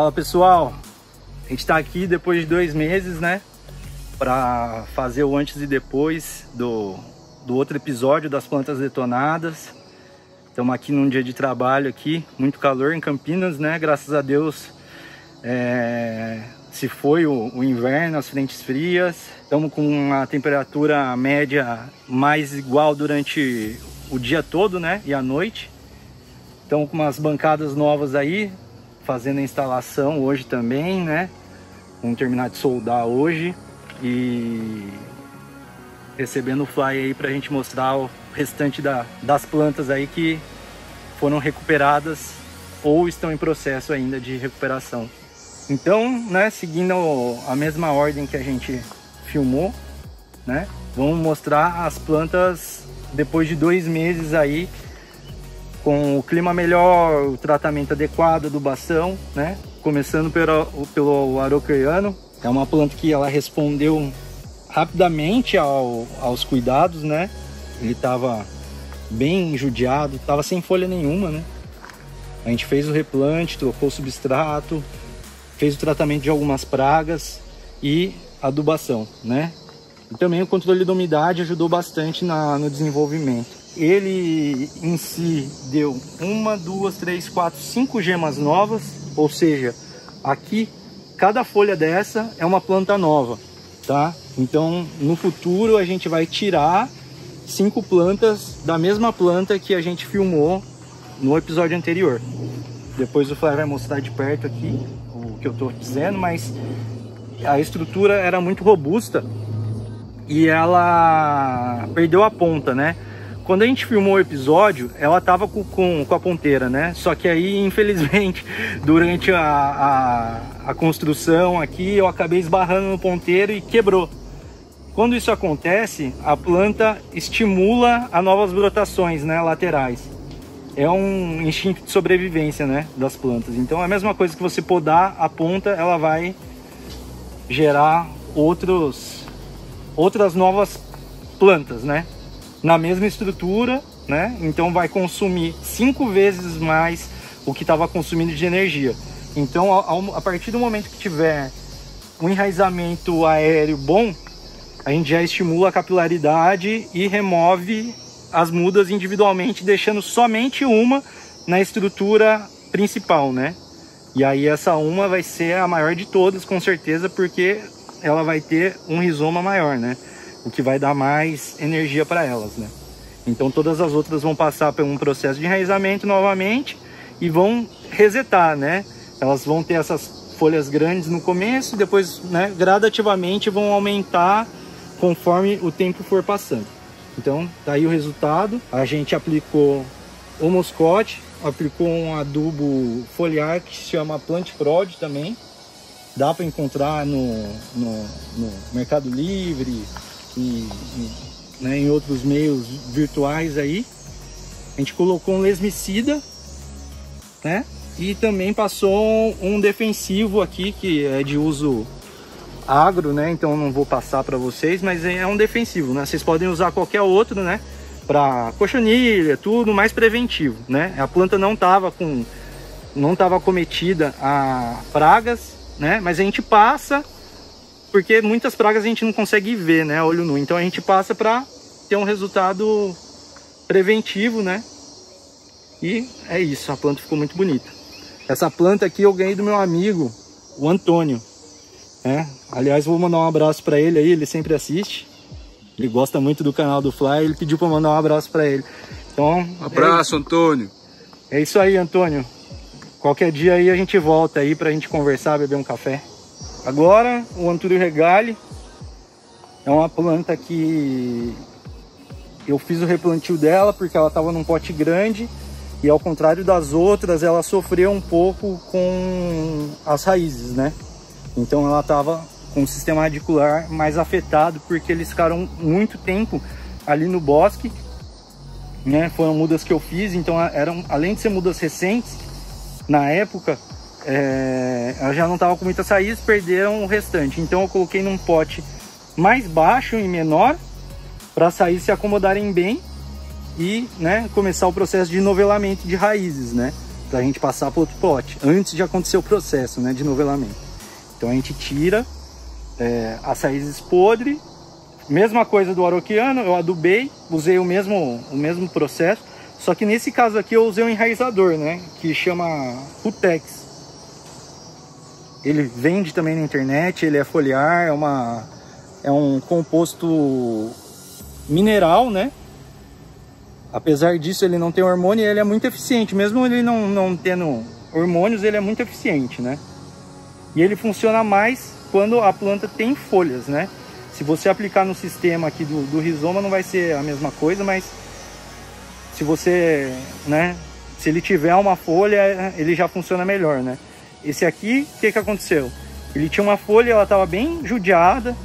Fala pessoal, a gente está aqui depois de 2 meses, né, para fazer o antes e depois do outro episódio das plantas detonadas. Estamos aqui num dia de trabalho aqui, muito calor em Campinas, né, graças a Deus se foi o inverno, as frentes frias. Estamos com uma temperatura média mais igual durante o dia todo, né, e a noite. Estamos com umas bancadas novas aí, fazendo a instalação hoje também, né? Vamos terminar de soldar hoje e recebendo o fly aí pra gente mostrar o restante das plantas aí que foram recuperadas ou estão em processo ainda de recuperação. Então, né, seguindo a mesma ordem que a gente filmou, né? Vamos mostrar as plantas depois de 2 meses aí, com o clima melhor, o tratamento adequado, adubação, né? Começando pelo araucariano. É uma planta que ela respondeu rapidamente aos cuidados, né? Ele estava bem judiado, estava sem folha nenhuma, né? A gente fez o replante, trocou o substrato, fez o tratamento de algumas pragas e adubação, né? E também o controle da umidade ajudou bastante no desenvolvimento. Ele em si deu 1, 2, 3, 4, 5 gemas novas, ou seja, aqui cada folha dessa é uma planta nova, tá? Então no futuro a gente vai tirar 5 plantas da mesma planta que a gente filmou no episódio anterior. Depois o Flávio vai mostrar de perto aqui o que eu tô dizendo, mas a estrutura era muito robusta e ela perdeu a ponta, né? Quando a gente filmou o episódio, ela tava com a ponteira, né? Só que aí, infelizmente, durante a construção aqui, eu acabei esbarrando no ponteiro e quebrou. Quando isso acontece, a planta estimula a novas brotações, né, laterais. É um instinto de sobrevivência, né, das plantas. Então, é a mesma coisa que você podar a ponta, ela vai gerar outras novas plantas, né? Na mesma estrutura, né? Então vai consumir 5 vezes mais o que estava consumindo de energia. Então, a partir do momento que tiver um enraizamento aéreo bom, a gente já estimula a capilaridade e remove as mudas individualmente, deixando somente uma na estrutura principal, né? E aí essa uma vai ser a maior de todas, com certeza, porque ela vai ter um rizoma maior, né? O que vai dar mais energia para elas, né? Então todas as outras vão passar por um processo de enraizamento novamente e vão resetar, né? Elas vão ter essas folhas grandes no começo, depois, né, gradativamente vão aumentar conforme o tempo for passando. Então tá aí o resultado. A gente aplicou o moscote, aplicou um adubo foliar que se chama Plant Prod também. Dá para encontrar no Mercado Livre e né, em outros meios virtuais aí. A gente colocou um lesmicida, né? E também passou um defensivo aqui que é de uso agro, né? Então eu não vou passar para vocês, mas é um defensivo, né? Vocês podem usar qualquer outro, né? Para cochonilha, tudo mais preventivo, né? A planta não estava acometida a pragas, né? Mas a gente passa porque muitas pragas a gente não consegue ver, né, olho nu. Então a gente passa para ter um resultado preventivo, né? E é isso, a planta ficou muito bonita. Essa planta aqui eu ganhei do meu amigo, o Antônio, né? Aliás, vou mandar um abraço para ele aí, ele sempre assiste. Ele gosta muito do canal do Fly, ele pediu para mandar um abraço para ele. Então, abraço, Antônio. É isso aí, Antônio. Qualquer dia aí a gente volta aí pra gente conversar, beber um café. Agora, o Antúrio Regale é uma planta que eu fiz o replantio dela porque ela estava num pote grande e, ao contrário das outras, ela sofreu um pouco com as raízes, né? Então ela estava com o sistema radicular mais afetado porque eles ficaram muito tempo ali no bosque, né? Foram mudas que eu fiz, então eram, além de ser mudas recentes, na época ela já não estava com muitas raízes, perderam o restante. Então eu coloquei num pote mais baixo e menor para as raízes se acomodarem bem e, né, começar o processo de novelamento de raízes, né? pra gente passar para outro pote, antes de acontecer o processo, né, de novelamento. Então a gente tira as raízes podres, mesma coisa do araucariano, eu adubei, usei o mesmo processo, só que nesse caso aqui eu usei um enraizador, né, que chama Rutex. Ele vende também na internet, ele é foliar, é um composto mineral, né? Apesar disso, ele não tem hormônio e ele é muito eficiente. Mesmo ele não tendo hormônios, ele é muito eficiente, né? E ele funciona mais quando a planta tem folhas, né? Se você aplicar no sistema aqui do rizoma, não vai ser a mesma coisa, mas se você, né? Se ele tiver uma folha, ele já funciona melhor, né? Esse aqui, o que aconteceu? Ele tinha uma folha, ela estava bem judiada.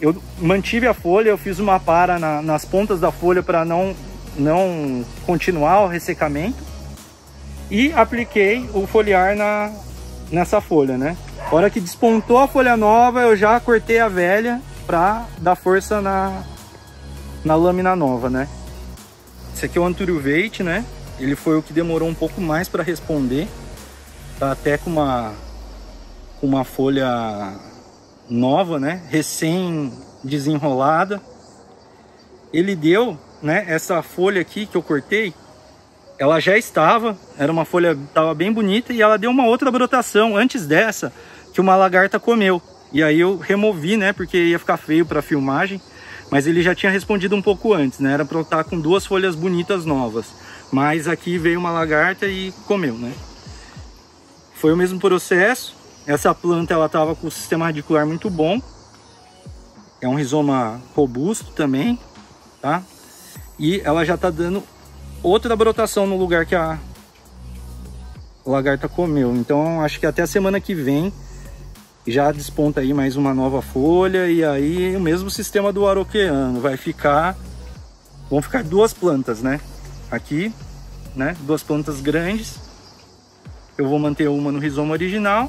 Eu mantive a folha, eu fiz uma para nas pontas da folha para não continuar o ressecamento. E apliquei o foliar nessa folha, né? A hora que despontou a folha nova, eu já cortei a velha para dar força na lâmina nova, né? Esse aqui é o Anturiuvate, né? Ele foi o que demorou um pouco mais para responder. Tá até com uma folha nova, né? Recém desenrolada. Ele deu, né? Essa folha aqui que eu cortei, ela já era uma folha, estava bem bonita, e ela deu uma outra brotação antes dessa que uma lagarta comeu. E aí eu removi, né? Porque ia ficar feio para filmagem. Mas ele já tinha respondido um pouco antes, né? Era para eu estar com 2 folhas bonitas novas. Mas aqui veio uma lagarta e comeu, né? Foi o mesmo processo. Essa planta, ela estava com o sistema radicular muito bom. É um rizoma robusto também, tá? E ela já está dando outra brotação no lugar que a lagarta comeu. Então, acho que até a semana que vem já desponta aí mais uma nova folha. E aí, o mesmo sistema do araucariano. Vão ficar 2 plantas, né? Aqui, né? 2 plantas grandes. Eu vou manter uma no rizoma original.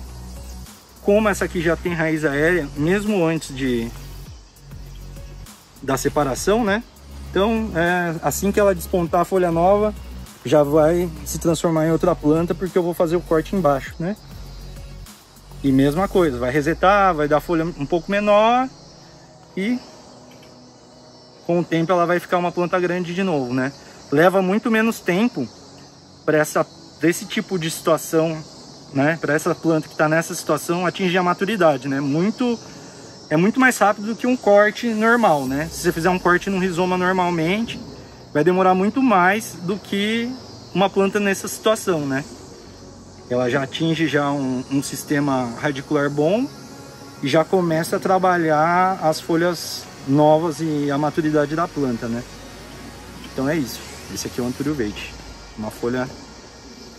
Como essa aqui já tem raiz aérea, mesmo antes da separação, né? Então, assim que ela despontar a folha nova, já vai se transformar em outra planta, porque eu vou fazer o corte embaixo, né? E mesma coisa, vai resetar, vai dar folha um pouco menor e com o tempo ela vai ficar uma planta grande de novo, né? Leva muito menos tempo para esse tipo de situação, né? Para essa planta que está nessa situação atingir a maturidade, né? É muito mais rápido do que um corte normal, né? Se você fizer um corte no rizoma normalmente, vai demorar muito mais do que uma planta nessa situação, né? Ela já atinge um sistema radicular bom e já começa a trabalhar as folhas novas e a maturidade da planta, né? Então é isso. Esse aqui é o Anturiuvate. Uma folha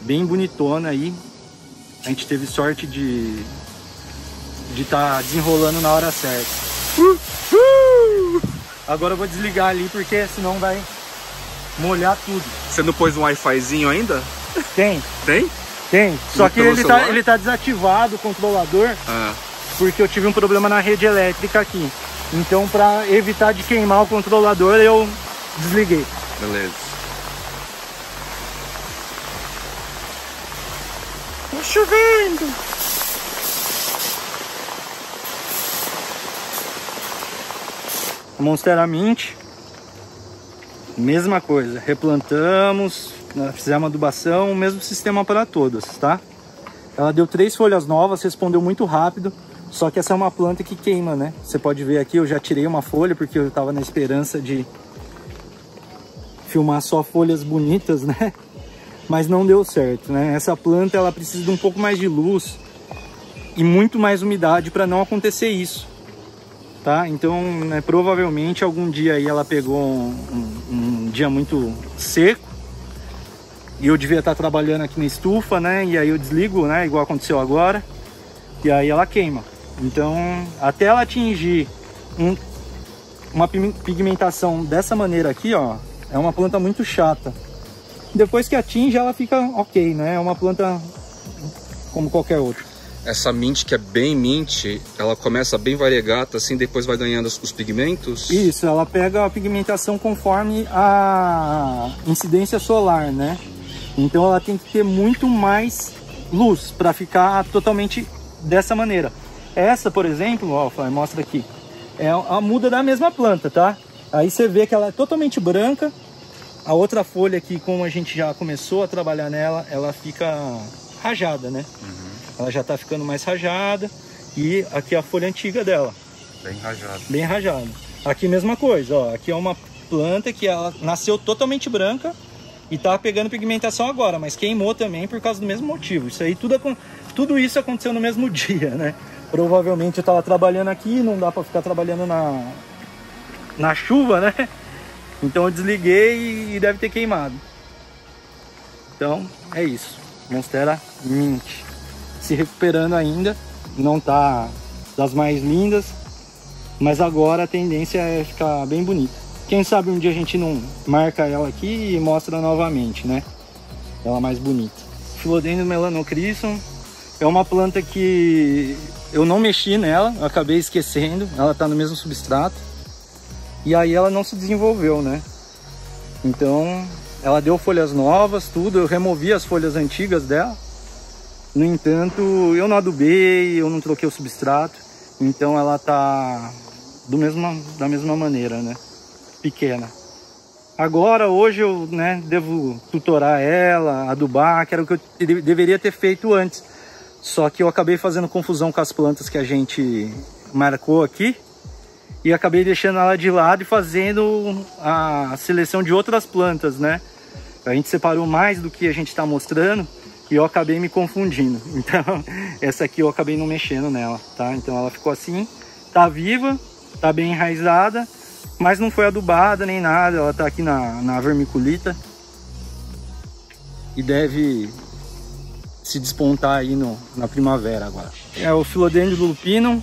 bem bonitona aí. A gente teve sorte de estar desenrolando na hora certa. Agora eu vou desligar ali, porque senão vai molhar tudo. Você não pôs um Wi-Fizinho ainda? Tem. Tem? Tem. Só que ele tá desativado, o controlador, porque eu tive um problema na rede elétrica aqui. Então, para evitar de queimar o controlador, eu desliguei. Beleza. Tá chovendo. A Monstera Mint, mesma coisa, replantamos, fizemos adubação, o mesmo sistema para todas, tá? Ela deu 3 folhas novas, respondeu muito rápido, só que essa é uma planta que queima, né? Você pode ver aqui, eu já tirei uma folha porque eu tava na esperança de filmar só folhas bonitas, né? Mas não deu certo, né? Essa planta, ela precisa de um pouco mais de luz e muito mais umidade para não acontecer isso, tá? Então, né, provavelmente algum dia aí ela pegou um dia muito seco e eu devia estar trabalhando aqui na estufa, né? E aí eu desligo, né? Igual aconteceu agora. E aí ela queima. Então, até ela atingir uma pigmentação dessa maneira aqui, ó, é uma planta muito chata. Depois que atinge, ela fica ok, né? É uma planta como qualquer outra. Essa mint que é bem mint, ela começa bem variegata, assim, depois vai ganhando os pigmentos? Isso, ela pega a pigmentação conforme a incidência solar, né? Então ela tem que ter muito mais luz para ficar totalmente dessa maneira. Essa, por exemplo, ó, mostra aqui, é a muda da mesma planta, tá? Aí você vê que ela é totalmente branca. A outra folha aqui, como a gente já começou a trabalhar nela, ela fica rajada, né? Ela já tá ficando mais rajada. E aqui é a folha antiga dela. Bem rajada. Bem rajada. Aqui mesma coisa, ó. Aqui é uma planta que ela nasceu totalmente branca e tá pegando pigmentação agora, mas queimou também por causa do mesmo motivo. Isso aí, tudo isso aconteceu no mesmo dia, né? Provavelmente eu tava trabalhando aqui, não dá para ficar trabalhando na chuva, né? Então eu desliguei e deve ter queimado. Então é isso. Monstera Mint se recuperando ainda, não tá das mais lindas, mas agora a tendência é ficar bem bonita. Quem sabe um dia a gente não marca ela aqui e mostra novamente, né? Ela mais bonita. Philodendron Melanocrisson é uma planta que eu não mexi nela, eu acabei esquecendo. Ela tá no mesmo substrato e aí ela não se desenvolveu, né? Então ela deu folhas novas, tudo. Eu removi as folhas antigas dela. No entanto, eu não adubei, eu não troquei o substrato. Então ela tá da mesma maneira, né? Pequena. Agora, hoje eu, né, devo tutorar ela, adubar, que era o que eu deveria ter feito antes. Só que eu acabei fazendo confusão com as plantas que a gente marcou aqui e acabei deixando ela de lado e fazendo a seleção de outras plantas, né? A gente separou mais do que a gente está mostrando e eu acabei me confundindo. Então, essa aqui eu acabei não mexendo nela, tá? Então ela ficou assim, tá viva, tá bem enraizada, mas não foi adubada nem nada. Ela tá aqui na vermiculita e deve se despontar aí na primavera agora. É o Philodendron lupinum.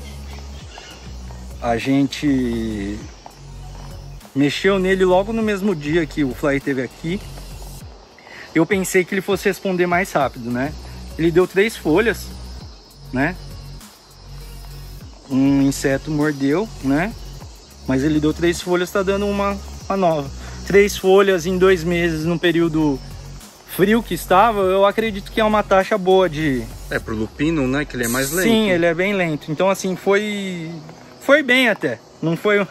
A gente mexeu nele logo no mesmo dia que o Fly esteve aqui. Eu pensei que ele fosse responder mais rápido, né? Ele deu 3 folhas, né? Um inseto mordeu, né? Mas ele deu 3 folhas, tá dando uma nova. 3 folhas em 2 meses, num período frio que estava, eu acredito que é uma taxa boa de... É, pro lupino, né? Que ele é mais lento. Sim, ele é bem lento. Então, assim, foi bem até. Não foi...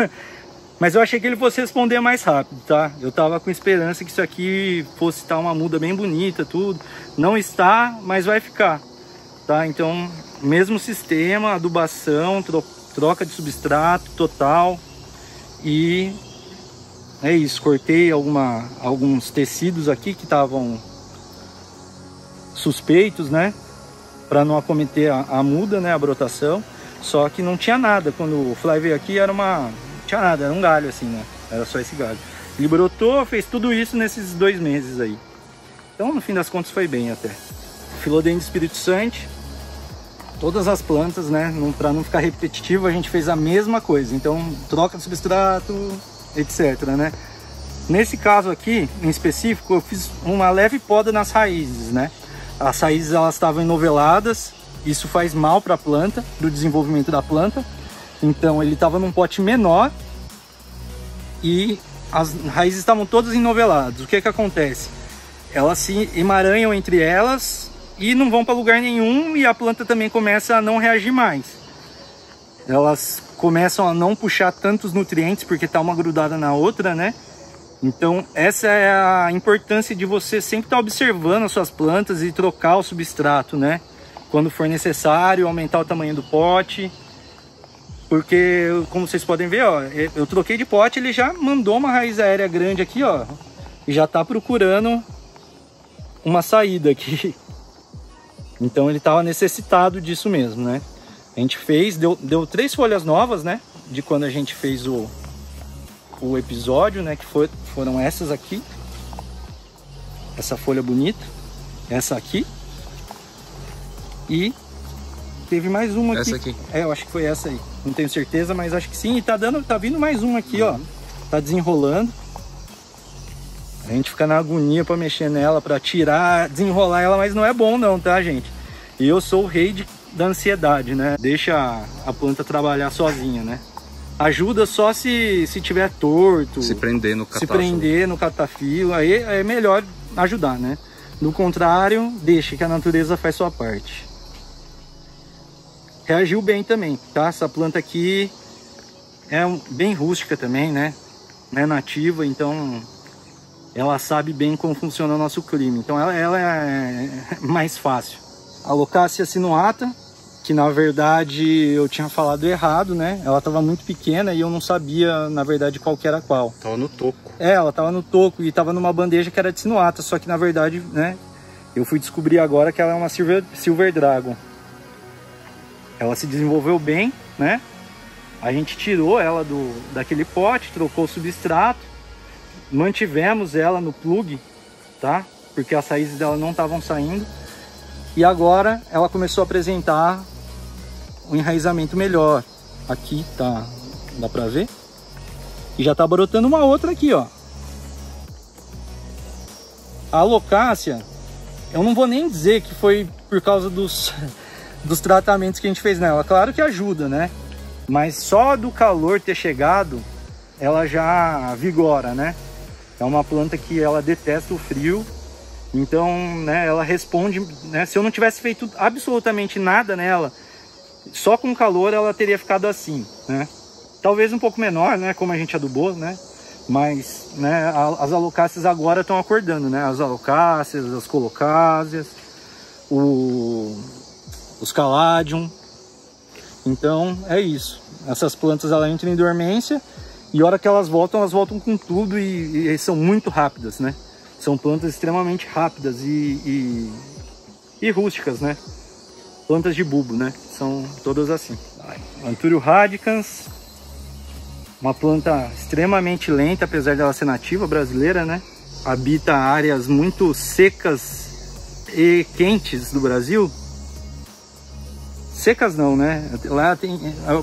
Mas eu achei que ele fosse responder mais rápido, tá? Eu tava com esperança que isso aqui fosse estar uma muda bem bonita, tudo. Não está, mas vai ficar, tá? Então, mesmo sistema, adubação, troca de substrato total. E é isso, cortei alguns tecidos aqui que estavam suspeitos, né? Para não acometer a muda, né? A brotação. Só que não tinha nada. Quando o Fly veio aqui, não tinha nada, era um galho assim, né? Era só esse galho. Ele brotou, fez tudo isso nesses 2 meses aí. Então, no fim das contas, foi bem até. Philodendron Espírito Santo. Todas as plantas, né? Para não ficar repetitivo, a gente fez a mesma coisa. Então, troca de substrato, etc, né? Nesse caso aqui, em específico, eu fiz uma leve poda nas raízes, né? As raízes, elas estavam enoveladas. Isso faz mal para a planta, do desenvolvimento da planta. Então, ele estava num pote menor e as raízes estavam todas enoveladas. O que que acontece? Elas se emaranham entre elas e não vão para lugar nenhum, e a planta também começa a não reagir mais. Elas começam a não puxar tantos nutrientes porque tá uma grudada na outra, né? Então essa é a importância de você sempre estar observando as suas plantas e trocar o substrato, né? Quando for necessário, aumentar o tamanho do pote. Porque, como vocês podem ver, ó, eu troquei de pote, ele já mandou uma raiz aérea grande aqui, ó. E já tá procurando uma saída aqui. Então ele estava necessitado disso mesmo, né? A gente fez, deu 3 folhas novas, né? De quando a gente fez o episódio, né? Que foram essas aqui. Essa folha bonita. Essa aqui. E teve mais uma aqui. Essa aqui. É, eu acho que foi essa aí. Não tenho certeza, mas acho que sim. E tá vindo mais uma aqui, ó. Tá desenrolando. A gente fica na agonia para mexer nela, para tirar, desenrolar ela, mas não é bom não, tá, gente? E eu sou o rei da ansiedade, né? Deixa a planta trabalhar sozinha, né? Ajuda só se tiver torto. Se prender no catafio. Se prender no catafio, aí é melhor ajudar, né? Do contrário, deixa que a natureza faz sua parte. Reagiu bem também, tá? Essa planta aqui é bem rústica também, né? Não é nativa, então ela sabe bem como funciona o nosso clima. Então ela é mais fácil. A Alocácia sinuata, que na verdade eu tinha falado errado, né? Ela estava muito pequena e eu não sabia, na verdade, qual que era qual. Tava no toco. Ela estava no toco e estava numa bandeja que era de sinuata, só que na verdade, né? Eu fui descobrir agora que ela é uma Silver Dragon. Ela se desenvolveu bem, né? A gente tirou ela daquele pote, trocou o substrato, mantivemos ela no plug, tá? Porque as raízes dela não estavam saindo. E agora ela começou a apresentar um enraizamento melhor. Aqui tá, dá pra ver? E já tá brotando uma outra aqui, ó. A Alocácia, eu não vou nem dizer que foi por causa dos tratamentos que a gente fez nela. Claro que ajuda, né? Mas só do calor ter chegado, ela já vigora, né? É uma planta que ela detesta o frio. Então, né, ela responde, né? Se eu não tivesse feito absolutamente nada nela, só com calor ela teria ficado assim, né? Talvez um pouco menor, né? Como a gente adubou, né? Mas, né, as Alocácias agora estão acordando, né? As Alocácias, as Colocásias, os Caladium. Então, é isso. Essas plantas, elas entram em dormência e a hora que elas voltam com tudo e são muito rápidas, né? São plantas extremamente rápidas e rústicas, né? Plantas de bulbo, né? São todas assim. Anthurium radicans, uma planta extremamente lenta, apesar dela ser nativa brasileira, né? Habita áreas muito secas e quentes do Brasil. Secas não, né? Lá tem,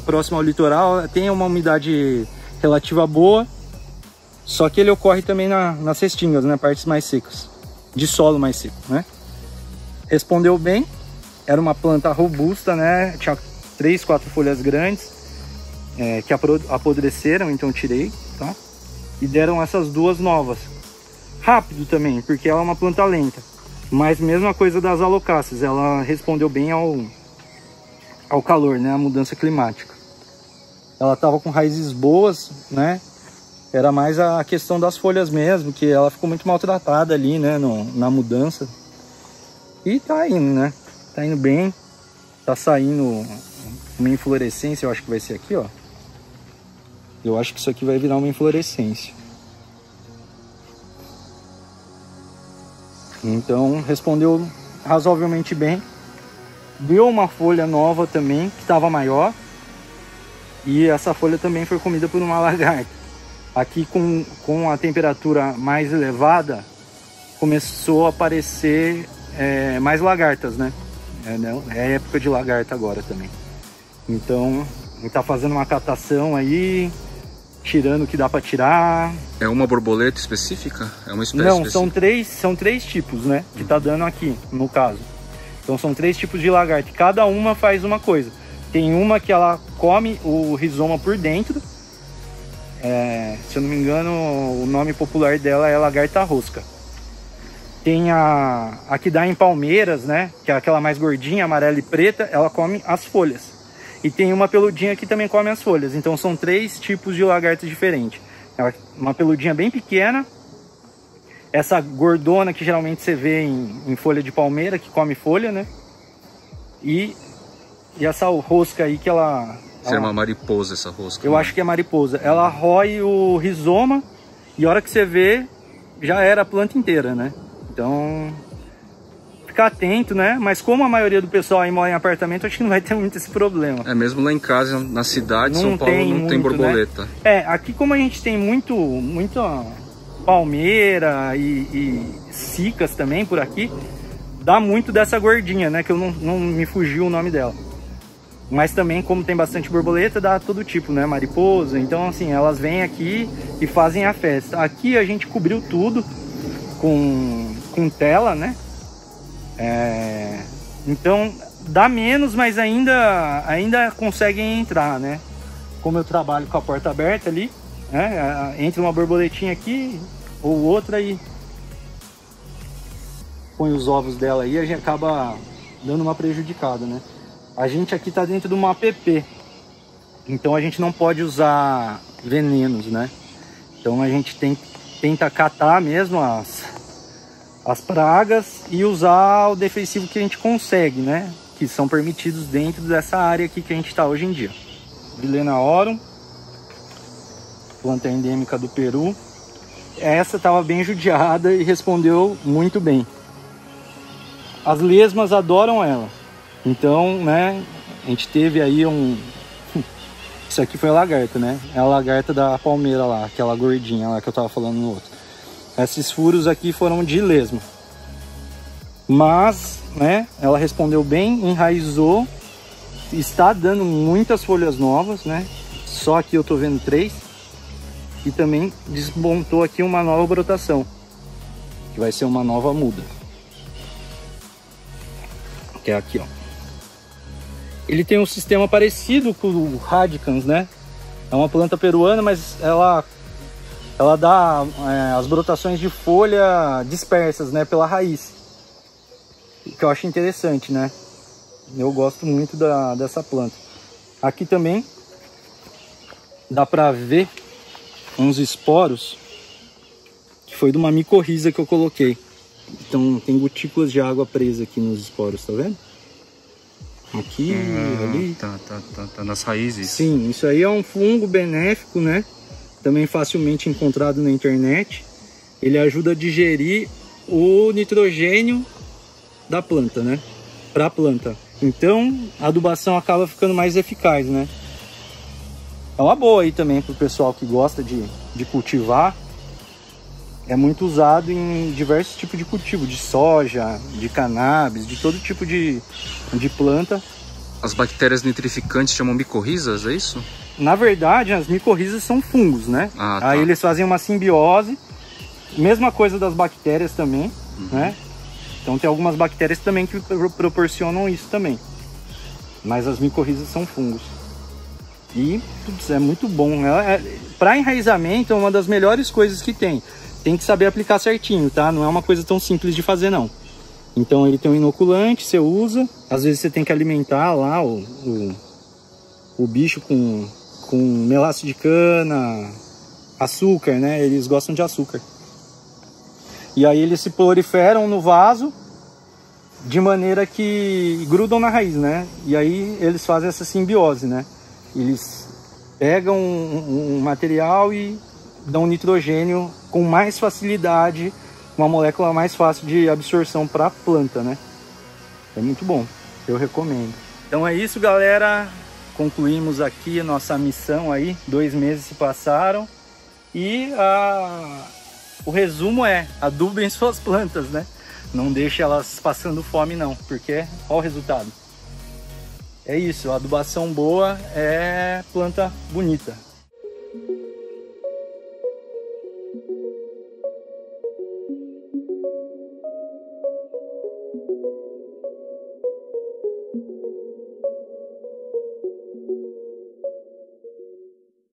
próximo ao litoral, tem uma umidade relativa boa. Só que ele ocorre também nas restingas, né? Partes mais secas, de solo mais seco, né? Respondeu bem, era uma planta robusta, né? Tinha 3, 4 folhas grandes, que apodreceram, então tirei, tá? E deram essas duas novas. Rápido também, porque ela é uma planta lenta. Mas mesma coisa das Alocácias, ela respondeu bem ao calor, né? A mudança climática. Ela tava com raízes boas, né? Era mais a questão das folhas mesmo, que ela ficou muito maltratada ali, né, na mudança. E tá indo, né? Tá indo bem. Tá saindo uma inflorescência, eu acho que vai ser aqui, ó. Eu acho que isso aqui vai virar uma inflorescência. Então, respondeu razoavelmente bem. Deu uma folha nova também, que estava maior. E essa folha também foi comida por uma lagarta. Aqui com a temperatura mais elevada, começou a aparecer mais lagartas, né? É época de lagarta agora também. Então, a gente tá fazendo uma catação aí, tirando o que dá para tirar. É uma borboleta específica? É uma espécie Não, específica? são três tipos, né? Que tá dando aqui, no caso. Então são 3 tipos de lagarta. Cada uma faz uma coisa. Tem uma que ela come o rizoma por dentro. Se eu não me engano, o nome popular dela é lagarta rosca. Tem a que dá em palmeiras, né? Que é aquela mais gordinha, amarela e preta. Ela come as folhas. E tem uma peludinha que também come as folhas. Então são 3 tipos de lagarta diferentes. Uma peludinha bem pequena. Essa gordona que geralmente você vê em folha de palmeira, que come folha, né? E essa rosca aí que ela... Seria uma mariposa essa rosca. Eu acho que é mariposa. Ela rói o rizoma e a hora que você vê, já era a planta inteira, né? Então, ficar atento, né? Mas como a maioria do pessoal aí mora em apartamento, acho que não vai ter muito esse problema. Mesmo lá em casa, na cidade de São Paulo, não tem borboleta. Né? Aqui como a gente tem muita palmeira e cicas também por aqui, dá muito dessa gordinha, né? Que eu não me fugiu o nome dela. Mas também, como tem bastante borboleta, dá todo tipo, né? Mariposa. Então, assim, elas vêm aqui e fazem a festa. Aqui a gente cobriu tudo com tela, né? Então, dá menos, mas ainda conseguem entrar, né? Como eu trabalho com a porta aberta ali, né? Entra uma borboletinha aqui ou outra e põe os ovos dela aí, a gente acaba dando uma prejudicada, né? A gente aqui tá dentro de uma APP, então a gente não pode usar venenos, né? Então a gente tenta catar mesmo as pragas e usar o defensivo que a gente consegue, né? Que são permitidos dentro dessa área aqui que a gente está hoje em dia. Vilena aurum, planta endêmica do Peru. Essa estava bem judiada e respondeu muito bem. As lesmas adoram ela. Então, né, a gente teve aí Isso aqui foi a lagarta, né? É a lagarta da palmeira lá, aquela gordinha lá que eu tava falando no outro. Esses furos aqui foram de lesma. Mas, né, ela respondeu bem, enraizou. Está dando muitas folhas novas, né? Só aqui eu tô vendo 3. E também desmontou aqui uma nova brotação, que vai ser uma nova muda. Que é aqui, ó. Ele tem um sistema parecido com o radicans, né? É uma planta peruana, mas ela dá as brotações de folha dispersas, né, pela raiz. Que eu acho interessante, né? Eu gosto muito dessa planta. Aqui também dá pra ver uns esporos que foi de uma micorriza que eu coloquei. Então tem gotículas de água presa aqui nos esporos, tá vendo? Aqui, ali. Tá nas raízes. Sim, isso aí é um fungo benéfico, né? Também facilmente encontrado na internet. Ele ajuda a digerir o nitrogênio da planta, né? Para a planta. Então a adubação acaba ficando mais eficaz, né? É uma boa aí também para o pessoal que gosta de cultivar. É muito usado em diversos tipos de cultivo, de soja, de cannabis, de todo tipo de planta. As bactérias nitrificantes chamam micorrizas, é isso? Na verdade, as micorrizas são fungos, né? Ah, tá. Aí eles fazem uma simbiose, mesma coisa das bactérias também, né? Então tem algumas bactérias também que proporcionam isso também. Mas as micorrizas são fungos. E putz, é muito bom. Para enraizamento é uma das melhores coisas que tem. Tem que saber aplicar certinho, tá? Não é uma coisa tão simples de fazer, não. Então ele tem um inoculante, você usa. Às vezes você tem que alimentar lá o bicho com melaço de cana, açúcar, né? Eles gostam de açúcar. E aí eles se proliferam no vaso de maneira que grudam na raiz, né? E aí eles fazem essa simbiose, né? Eles pegam um material e dão nitrogênio com mais facilidade, uma molécula mais fácil de absorção para a planta, né? É muito bom, eu recomendo. Então é isso, galera. Concluímos aqui a nossa missão aí. 2 meses se passaram e o resumo é: adubem suas plantas, né? Não deixe elas passando fome não, porque olha o resultado. É isso, a adubação boa é planta bonita.